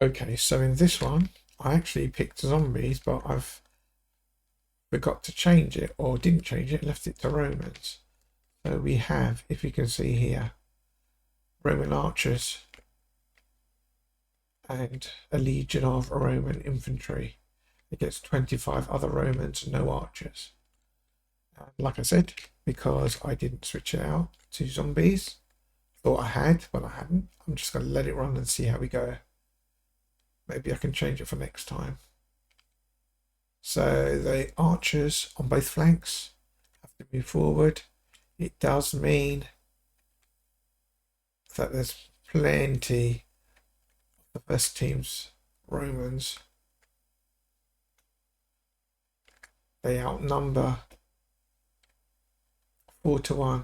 Okay, so in this one, I actually picked zombies, but I've forgot to change it, or didn't change it, left it to Romans. So we have, if you can see here, Roman archers and a legion of Roman infantry against 25 other Romans, no archers. And like I said, because I didn't switch it out to zombies, thought I had, but I hadn't. I'm just going to let it run and see how we go. Maybe I can change it for next time. So the archers on both flanks have to move forward. It does mean that there's plenty of the first team's Romans. They outnumber 4-1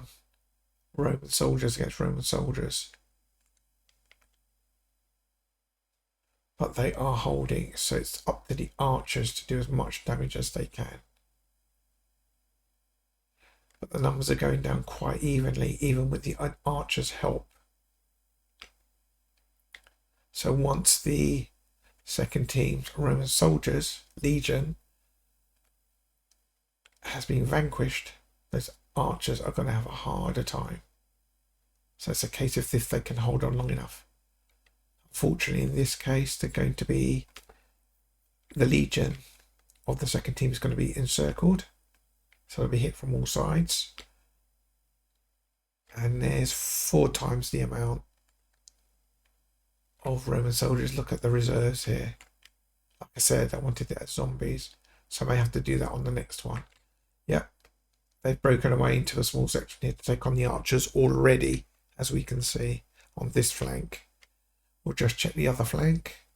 Roman soldiers against Roman soldiers. But they are holding, so it's up to the archers to do as much damage as they can. But the numbers are going down quite evenly, even with the archers' help. So once the second team's Roman soldiers, legion, has been vanquished, those archers are going to have a harder time. So it's a case of if they can hold on long enough. Unfortunately, in this case, they're going to be, the legion of the second team is going to be encircled. So they'll be hit from all sides. And there's 4 times the amount of Roman soldiers. Look at the reserves here. Like I said, I wanted it as zombies, so I may have to do that on the next one. Yep, they've broken away into a small section here to take on the archers already, as we can see on this flank. We'll just check the other flank.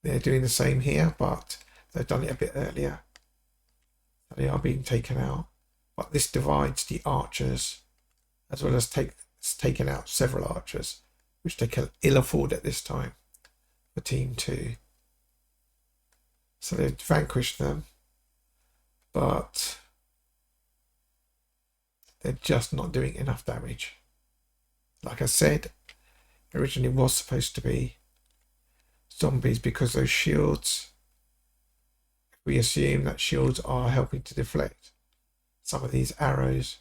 They're doing the same here, but they've done it a bit earlier. They are being taken out, but this divides the archers, as well as taken out several archers, which they can ill afford at this time for Team 2. So they've vanquished them, but they're just not doing enough damage. Like I said, originally was supposed to be zombies because those shields, we assume that shields are helping to deflect some of these arrows,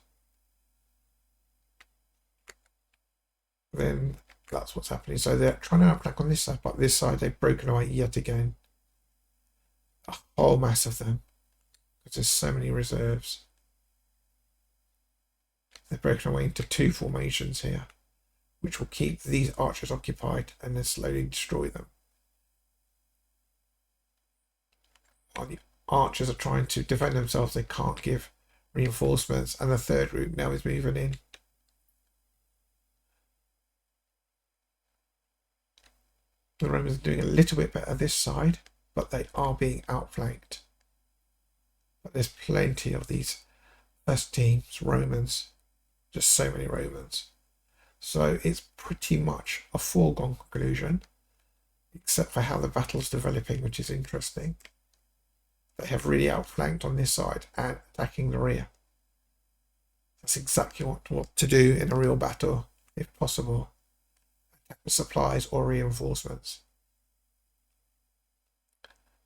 then that's what's happening. So they're trying to outflank on this side, but this side they've broken away yet again. A whole mass of them, because there's so many reserves. They've broken away into 2 formations here, which will keep these archers occupied and then slowly destroy them. While the archers are trying to defend themselves, they can't give reinforcements, and the third group now is moving in. The Romans are doing a little bit better this side, but they are being outflanked. But there's plenty of these first teams Romans, just so many Romans. So it's pretty much a foregone conclusion, except for how the battle's developing, which is interesting. They have really outflanked on this side and attacking the rear. That's exactly what to do in a real battle, if possible. Attack with supplies or reinforcements.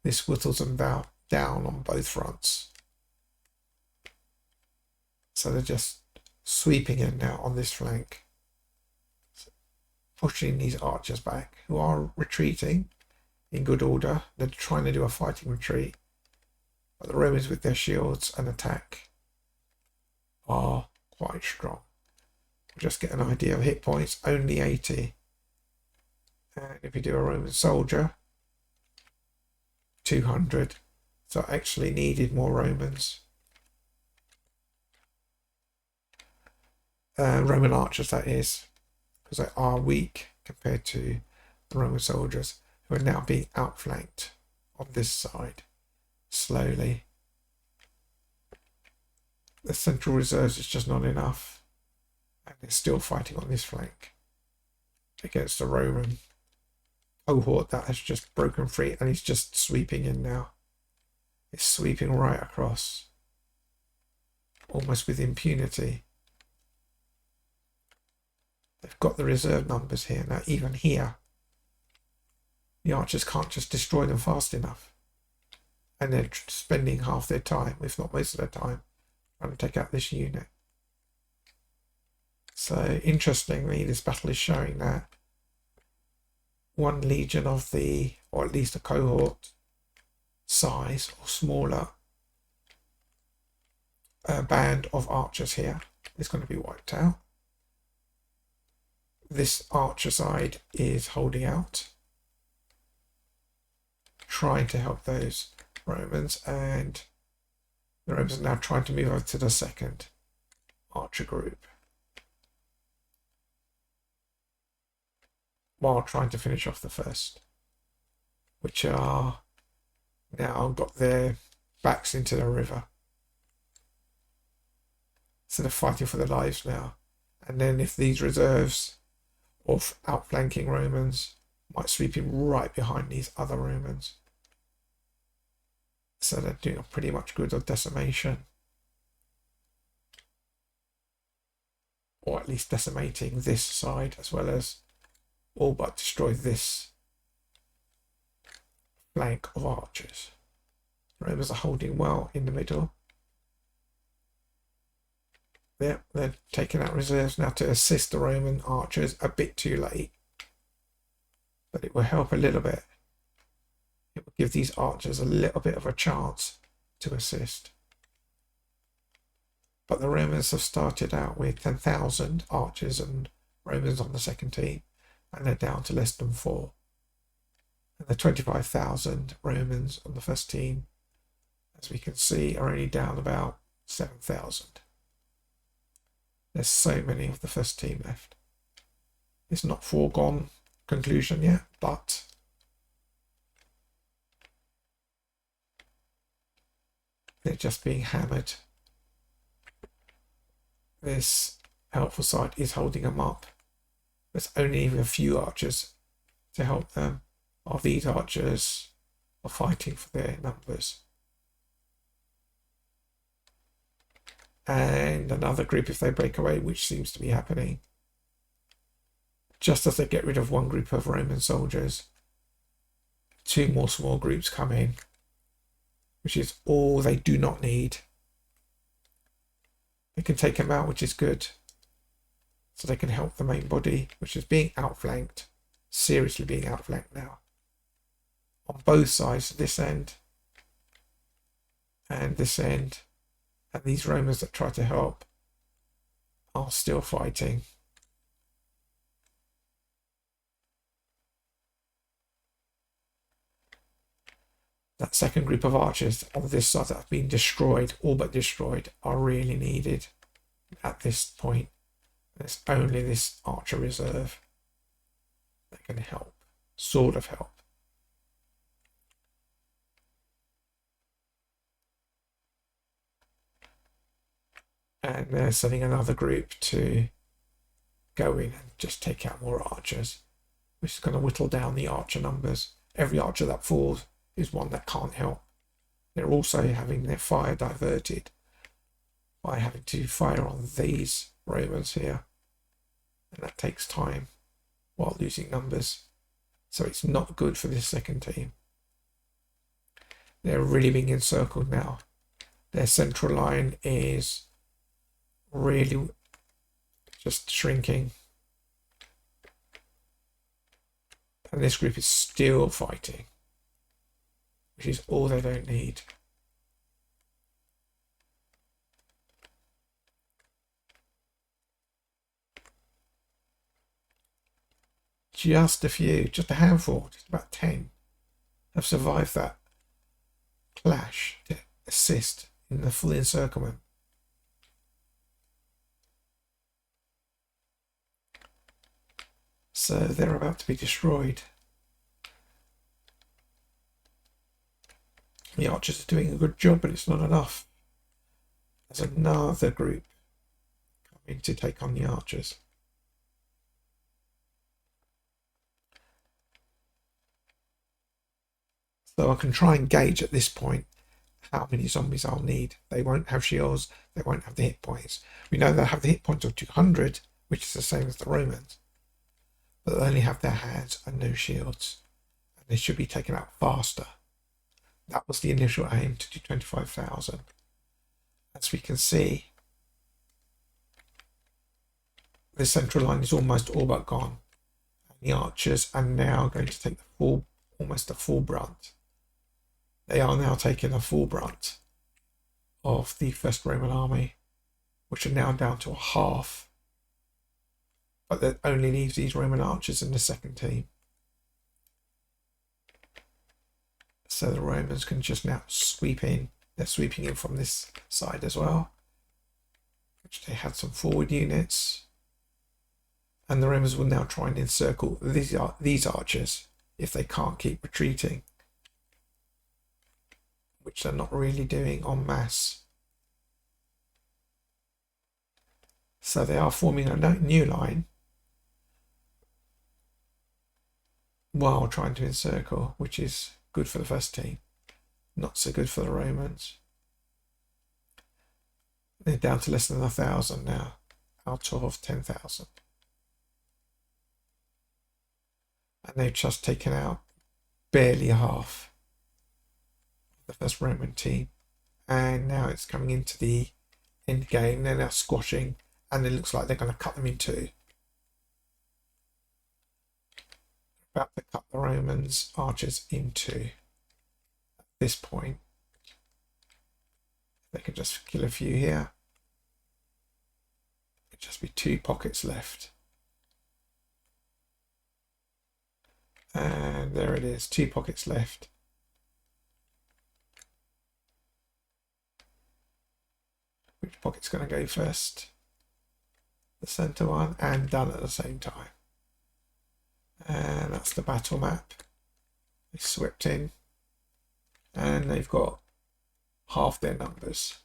This whittles them down on both fronts. So they're just sweeping in now on this flank, pushing these archers back, who are retreating in good order. They're trying to do a fighting retreat, but the Romans with their shields and attack are quite strong. We'll just get an idea of hit points, only 80. And if you do a Roman soldier, 200. So I actually needed more Romans. Roman archers, that is, because they are weak compared to the Roman soldiers, who are now being outflanked on this side slowly. The central reserves is just not enough, and they're still fighting on this flank against the Roman cohort that has just broken free, and he's just sweeping in now. It's sweeping right across, almost with impunity. They've got the reserve numbers here. Now, even here, the archers can't just destroy them fast enough. And they're spending half their time, if not most of their time, trying to take out this unit. So interestingly, this battle is showing that one legion of the, or at least a cohort size or smaller band of archers here is going to be wiped out. This archer side is holding out, trying to help those Romans, and the Romans are now trying to move over to the second archer group while trying to finish off the first, which are now got their backs into the river. So they're fighting for their lives now. And then if these reserves of outflanking Romans might sweep in right behind these other Romans. So they're doing a pretty much good of decimation. Or at least decimating this side, as well as all but destroy this flank of archers. Romans are holding well in the middle. They're taking out reserves now to assist the Roman archers, a bit too late. But it will help a little bit. It will give these archers a little bit of a chance to assist. But the Romans have started out with 10,000 archers and Romans on the second team, and they're down to less than 4. And the 25,000 Romans on the first team, as we can see, are only down about 7,000. There's so many of the first team left. It's not foregone conclusion yet, but they're just being hammered. This helpful side is holding them up. There's only a few archers to help them. All these archers are fighting for their numbers. And another group if they break away, which seems to be happening. Just as they get rid of one group of Roman soldiers, 2 more small groups come in, which is all they do not need. They can take them out, which is good. So they can help the main body, which is being outflanked, seriously being outflanked now. On both sides, this end and this end. And these Romans that try to help are still fighting. That second group of archers on this side that have been destroyed, all but destroyed, are really needed at this point. There's only this archer reserve that can help, sort of help. And they're sending another group to go in and just take out more archers, which is going to whittle down the archer numbers. Every archer that falls is one that can't help. They're also having their fire diverted by having to fire on these Romans here. And that takes time while losing numbers. So it's not good for this second team. They're really being encircled now. Their central line is really just shrinking. And this group is still fighting, which is all they don't need. Just a few, just a handful, just about 10 have survived that clash to assist in the full encirclement. So they're about to be destroyed. The archers are doing a good job, but it's not enough. There's another group coming to take on the archers. So I can try and gauge at this point how many zombies I'll need. They won't have shields, they won't have the hit points. We know they have the hit points of 200, which is the same as the Romans. But they only have their hands and no shields. And They should be taken out faster. That was the initial aim, to do 25,000. As we can see, the central line is almost all but gone. And the archers are now going to take almost the full brunt. They are now taking a full brunt of the First Roman army, which are now down to a half. But that only leaves these Roman archers in the second team. So the Romans can just now sweep in. They're sweeping in from this side as well, which they had some forward units. And the Romans will now try and encircle these archers if they can't keep retreating, which they're not really doing en masse. So they are forming a new line while trying to encircle, which is good for the first team, not so good for the Romans. They're down to less than 1,000 now, out of 10,000. And they've just taken out barely half the first Roman team. And now it's coming into the end game. They're now squashing, and it looks like they're going to cut them in two. About to cut the Romans archers in two. At this point, they can just kill a few here. It'd just be 2 pockets left. And there it is, 2 pockets left. Which pocket's going to go first? The center one, and done at the same time. And that's the battle map. They swept in, and they've got half their numbers.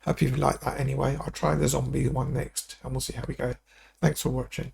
Hope you like that anyway. I'll try the zombie one next, and we'll see how we go. Thanks for watching.